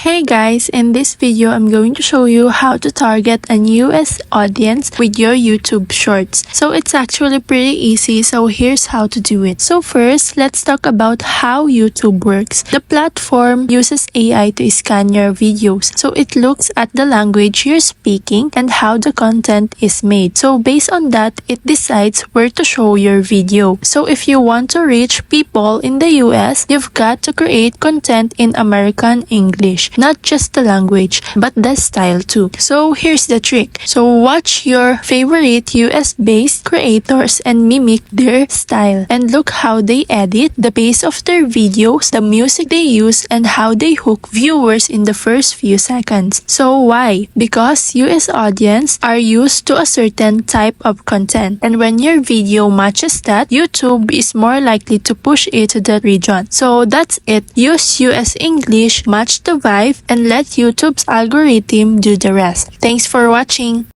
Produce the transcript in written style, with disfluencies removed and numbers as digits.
Hey guys, in this video I'm going to show you how to target an US audience with your YouTube shorts. So it's actually pretty easy, so here's how to do it. So first, let's talk about how YouTube works. The platform uses AI to scan your videos. So it looks at the language you're speaking and how the content is made. So based on that, it decides where to show your video. So if you want to reach people in the US, you've got to create content in American English. Not just the language, but the style too. So here's the trick. So watch your favorite US-based creators and mimic their style. And look how they edit, the pace of their videos, the music they use, and how they hook viewers in the first few seconds. So why? Because US audience are used to a certain type of content. And when your video matches that, YouTube is more likely to push it to that region. So that's it. Use US English, match the vibe, and let YouTube's algorithm do the rest. Thanks for watching.